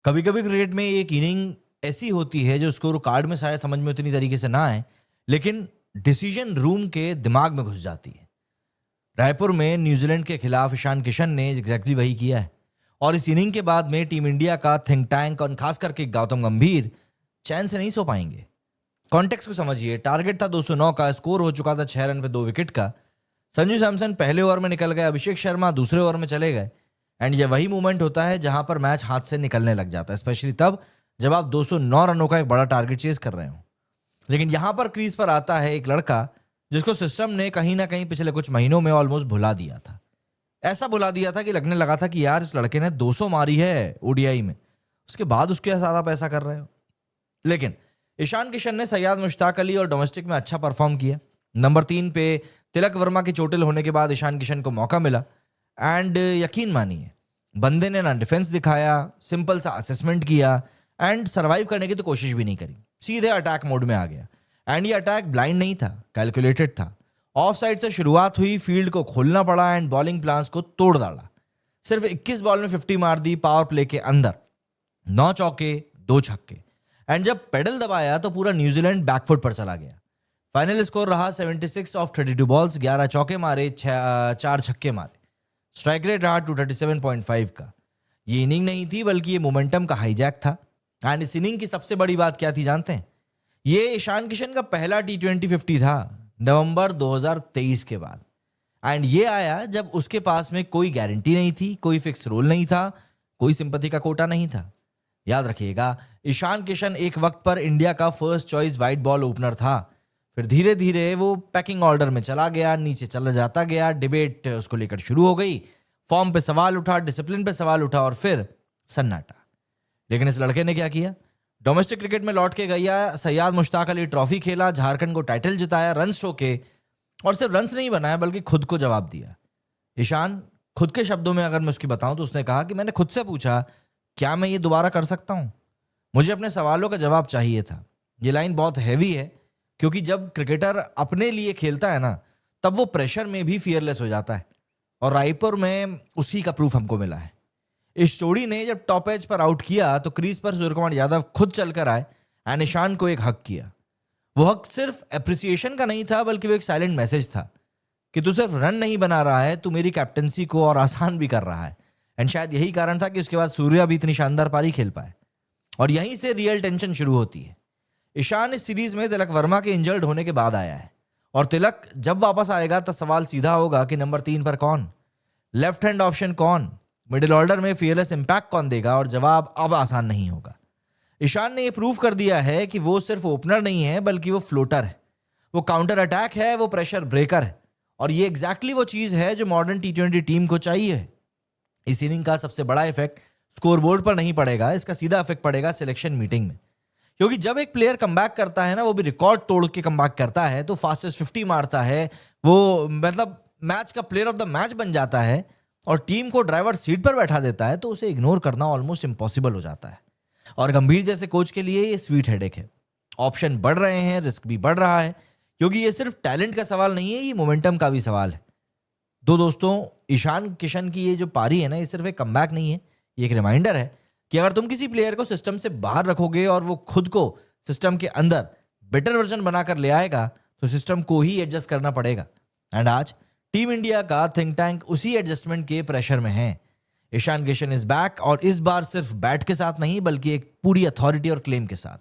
कभी कभी क्रिकेट में एक इनिंग ऐसी होती है जो स्कोर कार्ड में शायद समझ में उतनी तरीके से ना आए, लेकिन डिसीजन रूम के दिमाग में घुस जाती है। रायपुर में न्यूजीलैंड के खिलाफ ईशान किशन ने एग्जैक्टली वही किया है। और इस इनिंग के बाद में टीम इंडिया का थिंक टैंक और खास करके गौतम गंभीर चैन से नहीं सो पाएंगे। कॉन्टेक्स्ट को समझिए। टारगेट था 209 का, स्कोर हो चुका था 6 रन पे 2 विकेट का। संजू सैमसन पहले ओवर में निकल गए, अभिषेक शर्मा दूसरे ओवर में चले गए। एंड ये वही मोमेंट होता है जहां पर मैच हाथ से निकलने लग जाता है, स्पेशली तब जब आप 209 रनों का एक बड़ा टारगेट चेज कर रहे हो। लेकिन यहां पर क्रीज पर आता है एक लड़का जिसको सिस्टम ने कहीं ना कहीं पिछले कुछ महीनों में ऑलमोस्ट भुला दिया था। ऐसा भुला दिया था कि लगने लगा था कि यार इस लड़के ने 200 मारी है ओडीआई में, उसके बाद उसके साथ आप ऐसा कर रहे हो। लेकिन ईशान किशन ने सैयद मुश्ताक अली और डोमेस्टिक में अच्छा परफॉर्म किया। नंबर 3 पे तिलक वर्मा की चोटिल होने के बाद ईशान किशन को मौका मिला। एंड यकीन मानिए, बंदे ने ना डिफेंस दिखाया, सिंपल सा असेसमेंट किया एंड सरवाइव करने की तो कोशिश भी नहीं करी, सीधे अटैक मोड में आ गया। एंड ये अटैक ब्लाइंड नहीं था, कैलकुलेटेड था। ऑफ साइड से शुरुआत हुई, फील्ड को खोलना पड़ा एंड बॉलिंग प्लान्स को तोड़ डाला। सिर्फ 21 बॉल में 50 मार दी पावर प्ले के अंदर, 9 चौके 2 छक्के। एंड जब पेडल दबाया तो पूरा न्यूजीलैंड बैकफुट पर चला गया। फाइनल स्कोर रहा 76 ऑफ 32 बॉल्स, 11 चौके मारे, 4 छक्के मारे। स्ट्राइक रेट रहा 237.5 का। ये इनिंग नहीं थी बल्कि ये मोमेंटम का हाईजैक था। एंड इस इनिंग की सबसे बड़ी बात क्या थी जानते हैं? ये ईशान किशन का पहला T20 50 था नवंबर 2023 के बाद। एंड ये आया जब उसके पास में कोई गारंटी नहीं थी, कोई फिक्स रोल नहीं था, कोई सिंपैथी का कोटा नहीं था। याद रखिएगा, ईशान किशन एक वक्त पर इंडिया का first choice white ball opener था। फिर धीरे धीरे वो पैकिंग ऑर्डर में चला गया, नीचे चला जाता गया, डिबेट उसको लेकर शुरू हो गई, फॉर्म पे सवाल उठा, डिसिप्लिन पे सवाल उठा और फिर सन्नाटा। लेकिन इस लड़के ने क्या किया? डोमेस्टिक क्रिकेट में लौट के गया, सैयद मुश्ताक अली ट्रॉफी खेला, झारखंड को टाइटल जिताया, रन्स ठोके और सिर्फ रन्स नहीं बनाया बल्कि खुद को जवाब दिया। ईशान खुद के शब्दों में अगर मैं उसकी बताऊं तो उसने कहा कि मैंने खुद से पूछा, क्या मैं ये दोबारा कर सकता हूं? मुझे अपने सवालों का जवाब चाहिए था। ये लाइन बहुत हैवी है, क्योंकि जब क्रिकेटर अपने लिए खेलता है ना, तब वो प्रेशर में भी फियरलेस हो जाता है। और रायपुर में उसी का प्रूफ हमको मिला है। इस जोड़ी ने जब टॉप एज पर आउट किया तो क्रीज पर सूर्यकुमार यादव खुद चलकर आए एंड ईशान को एक हक किया। वो हक सिर्फ एप्रिसिएशन का नहीं था बल्कि वो एक साइलेंट मैसेज था कि तू सिर्फ रन नहीं बना रहा है, तू मेरी कैप्टनसी को और आसान भी कर रहा है। एंड शायद यही कारण था कि उसके बाद सूर्या भी इतनी शानदार पारी खेल पाए। और यहीं से रियल टेंशन शुरू होती है। ईशान इस सीरीज में तिलक वर्मा के इंजर्ड होने के बाद आया है, और तिलक जब वापस आएगा तो सवाल सीधा होगा कि नंबर 3 पर कौन, लेफ्ट हैंड ऑप्शन कौन, मिडिल ऑर्डर में फियरलेस इंपैक्ट कौन देगा? और जवाब अब आसान नहीं होगा। ईशान ने यह प्रूव कर दिया है कि वो सिर्फ ओपनर नहीं है बल्कि वो फ्लोटर है, वो काउंटर अटैक है, वो प्रेशर ब्रेकर है। और ये एग्जैक्टली वो चीज है जो मॉडर्न T20 टीम को चाहिए। इस इनिंग का सबसे बड़ा इफेक्ट स्कोरबोर्ड पर नहीं पड़ेगा, इसका सीधा इफेक्ट पड़ेगा सिलेक्शन मीटिंग में। क्योंकि जब एक प्लेयर कमबैक करता है ना, वो भी रिकॉर्ड तोड़ के कमबैक करता है, तो फास्टेस्ट 50 मारता है, वो मतलब मैच का प्लेयर ऑफ द मैच बन जाता है और टीम को ड्राइवर सीट पर बैठा देता है, तो उसे इग्नोर करना ऑलमोस्ट इम्पॉसिबल हो जाता है। और गंभीर जैसे कोच के लिए ये स्वीट हेडेक है। ऑप्शन बढ़ रहे हैं, रिस्क भी बढ़ रहा है, क्योंकि ये सिर्फ टैलेंट का सवाल नहीं है, ये मोमेंटम का भी सवाल है। दो दोस्तों, ईशान किशन की ये जो पारी है ना, ये सिर्फ एक कमबैक नहीं है, ये एक रिमाइंडर है कि अगर तुम किसी प्लेयर को सिस्टम से बाहर रखोगे और वो खुद को सिस्टम के अंदर बेटर वर्जन बनाकर ले आएगा, तो सिस्टम को ही एडजस्ट करना पड़ेगा। एंड आज टीम इंडिया का थिंक टैंक उसी एडजस्टमेंट के प्रेशर में है। ईशान किशन इज बैक, और इस बार सिर्फ बैट के साथ नहीं बल्कि एक पूरी अथॉरिटी और क्लेम के साथ।